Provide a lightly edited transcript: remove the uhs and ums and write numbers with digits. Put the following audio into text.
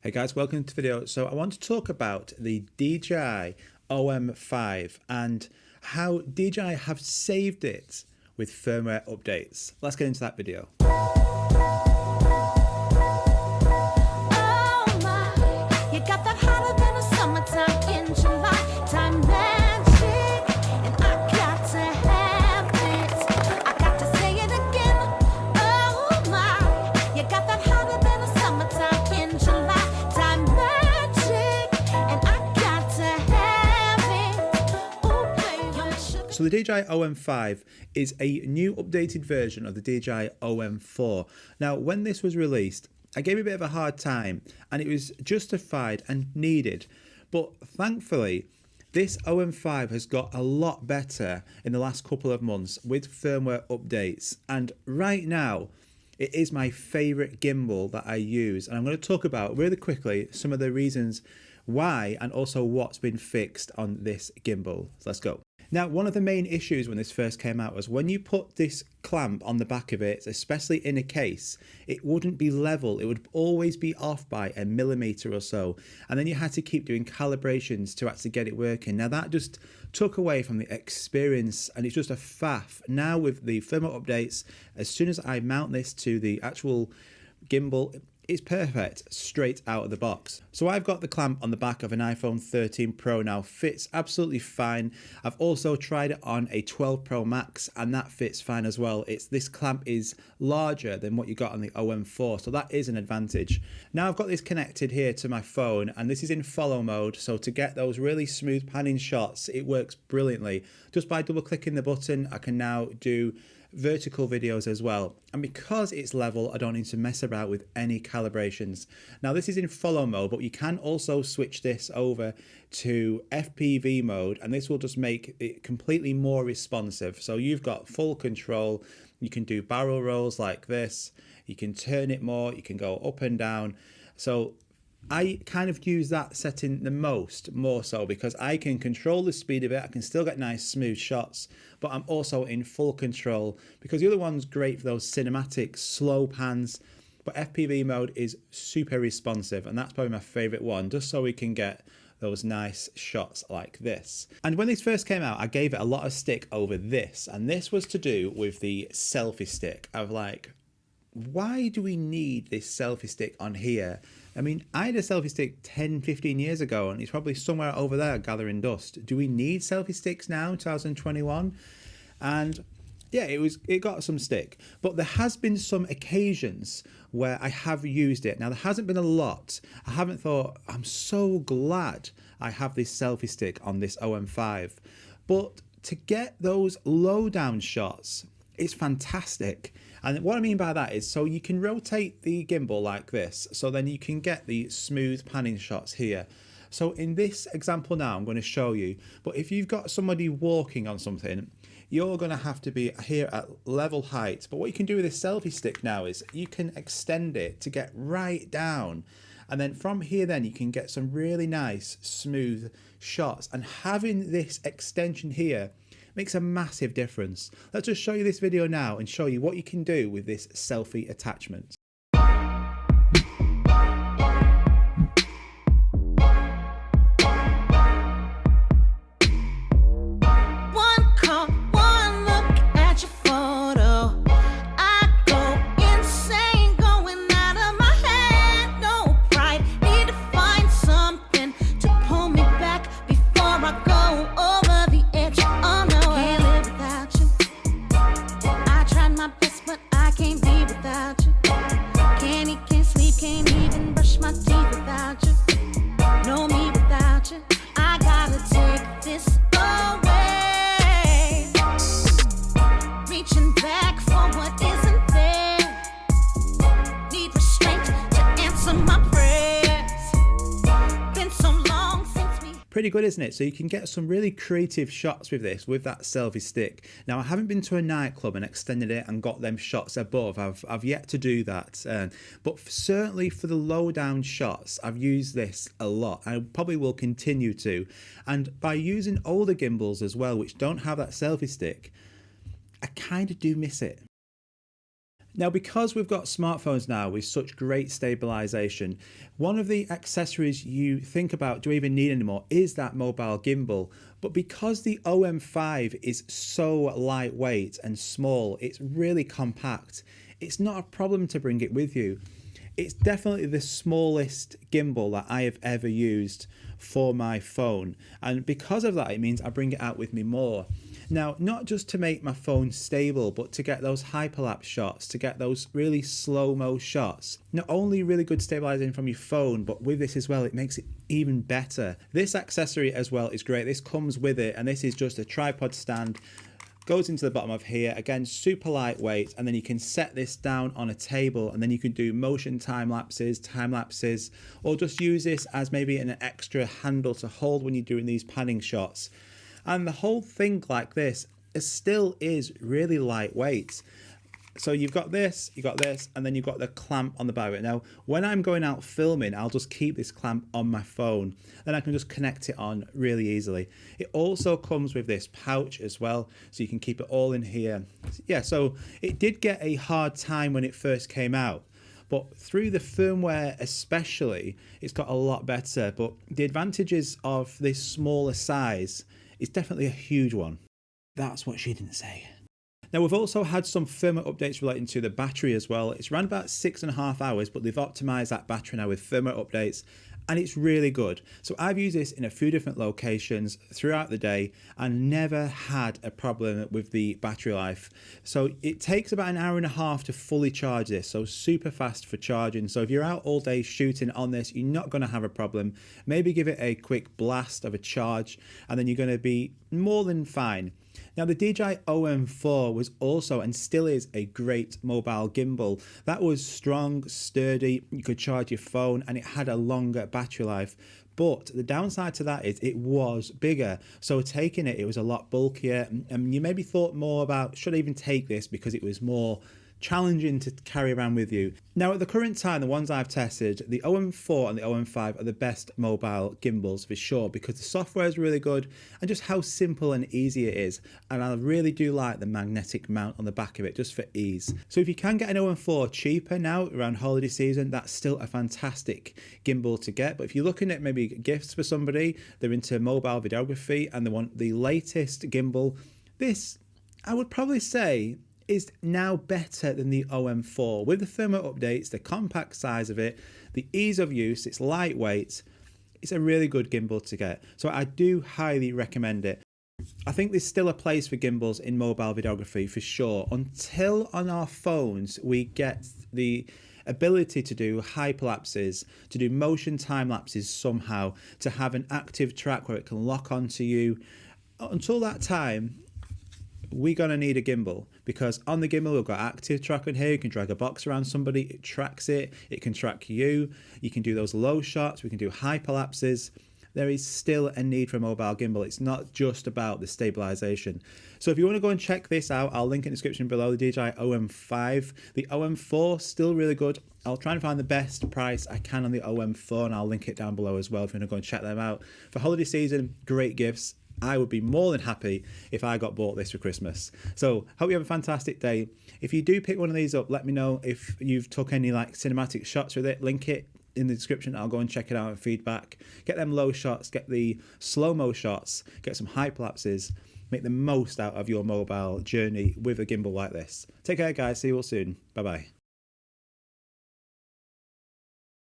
Hey guys, welcome to the video. So I want to talk about the Dji Om5 and how Dji have saved it with firmware updates. Let's get into that video. So the Dji Om5 is a new updated version of the Dji Om4. Now, when this was released, I gave it a bit of a hard time and it was justified and needed. But thankfully, this Om5 has got a lot better in the last couple of months with firmware updates. And right now, it is my favorite gimbal that I use. And I'm going to talk about really quickly some of the reasons why and also what's been fixed on this gimbal. So let's go. Now, one of the main issues when this first came out was when you put this clamp on the back of it, especially in a case, it wouldn't be level. It would always be off by a millimeter or so. And then you had to keep doing calibrations to actually get it working. Now, that just took away from the experience and it's just a faff. Now, with the firmware updates, as soon as I mount this to the actual gimbal, it's perfect straight out of the box. So I've got the clamp on the back of an iPhone 13 Pro now, fits absolutely fine. I've also tried it on a 12 Pro Max and that fits fine as well. This clamp is larger than what you got on the Om4, so that is an advantage. Now I've got this connected here to my phone and this is in follow mode, so to get those really smooth panning shots, it works brilliantly. Just by double clicking the button, I can now do vertical videos as well, and because it's level, I don't need to mess about with any calibrations. Now this is in follow mode, but you can also switch this over to FPV mode and this will just make it completely more responsive. So you've got full control. You can do barrel rolls like this, you can turn it more, you can go up and down. So I kind of use that setting the more so because I can control the speed of it. I can still get nice smooth shots, but I'm also in full control because the other one's great for those cinematic slow pans, but FPV mode is super responsive and that's probably my favorite one, just so we can get those nice shots like this. And when this first came out, I gave it a lot of stick over this, and this was to do with the selfie stick. I was like, why do we need this selfie stick on here? I mean, I had a selfie stick 10, 15 years ago and it's probably somewhere over there gathering dust. Do we need selfie sticks now, 2021? And yeah, it got some stick. But there has been some occasions where I have used it. Now, there hasn't been a lot. I haven't thought, I'm so glad I have this selfie stick on this Om5. But to get those low down shots, it's fantastic. And what I mean by that is, so you can rotate the gimbal like this, so then you can get the smooth panning shots here. So in this example now, I'm going to show you, but if you've got somebody walking on something, you're going to have to be here at level height. But what you can do with this selfie stick now is you can extend it to get right down. And then from here, then you can get some really nice smooth shots. And having this extension here makes a massive difference. Let's just show you this video now and show you what you can do with this selfie attachment. Pretty good, isn't it? So you can get some really creative shots with this, with that selfie stick. Now, I haven't been to a nightclub and extended it and got them shots above. I've yet to do that. But certainly for the low down shots, I've used this a lot. I probably will continue to. And by using older gimbals as well, which don't have that selfie stick, I kind of do miss it. Now, because we've got smartphones now with such great stabilization, one of the accessories you think about, do we even need anymore, is that mobile gimbal. But because the OM5 is so lightweight and small, it's really compact, it's not a problem to bring it with you. It's definitely the smallest gimbal that I have ever used for my phone. And because of that, it means I bring it out with me more. Now, not just to make my phone stable, but to get those hyperlapse shots, to get those really slow-mo shots. Not only really good stabilizing from your phone, but with this as well, it makes it even better. This accessory as well is great. This comes with it, and this is just a tripod stand. Goes into the bottom of here, again super lightweight, and then you can set this down on a table, and then you can do motion time lapses, or just use this as maybe an extra handle to hold when you're doing these panning shots. And the whole thing like this, it still is really lightweight. So you've got this, and then you've got the clamp on the back of it. Now, when I'm going out filming, I'll just keep this clamp on my phone. Then I can just connect it on really easily. It also comes with this pouch as well, so you can keep it all in here. Yeah, so it did get a hard time when it first came out. But through the firmware especially, it's got a lot better. But the advantages of this smaller size is definitely a huge one. That's what she didn't say. Now, we've also had some firmware updates relating to the battery as well. It's around about 6.5 hours, but they've optimized that battery now with firmware updates, and it's really good. So I've used this in a few different locations throughout the day and never had a problem with the battery life. So it takes about 1.5 hours to fully charge this, so super fast for charging. So if you're out all day shooting on this, you're not going to have a problem. Maybe give it a quick blast of a charge, and then you're going to be more than fine. Now, the DJI OM4 was also and still is a great mobile gimbal. That was strong, sturdy, you could charge your phone, and it had a longer battery life. But the downside to that is it was bigger. So taking it, it was a lot bulkier, and you maybe thought more about, should I even take this, because it was more challenging to carry around with you. Now, at the current time, the ones I've tested, the OM4 and the OM5 are the best mobile gimbals for sure, because the software is really good and just how simple and easy it is. And I really do like the magnetic mount on the back of it, just for ease. So if you can get an OM4 cheaper now around holiday season, that's still a fantastic gimbal to get. But if you're looking at maybe gifts for somebody, they're into mobile videography and they want the latest gimbal, this, I would probably say, is now better than the OM4 with the firmware updates, the compact size of it, the ease of use, it's lightweight. It's a really good gimbal to get. So I do highly recommend it. I think there's still a place for gimbals in mobile videography for sure, until on our phones we get the ability to do hyperlapses, to do motion time lapses somehow, to have an active track where it can lock onto you. Until that time, we're going to need a gimbal, because on the gimbal we've got active track on here. You can drag a box around somebody, it tracks it, it can track you, you can do those low shots, we can do hyperlapses. There is still a need for a mobile gimbal. It's not just about the stabilization. So if you want to go and check this out, I'll link in the description below, the DJI OM5. The OM4 still really good. I'll try and find the best price I can on the OM4 and I'll link it down below as well if you want to go and check them out. For holiday season, great gifts. I would be more than happy if I got bought this for Christmas. So hope you have a fantastic day. If you do pick one of these up, let me know if you've took any like cinematic shots with it. Link it in the description. I'll go and check it out and feedback. Get them low shots, get the slow-mo shots, get some hyperlapses. Make the most out of your mobile journey with a gimbal like this. Take care, guys. See you all soon. Bye-bye.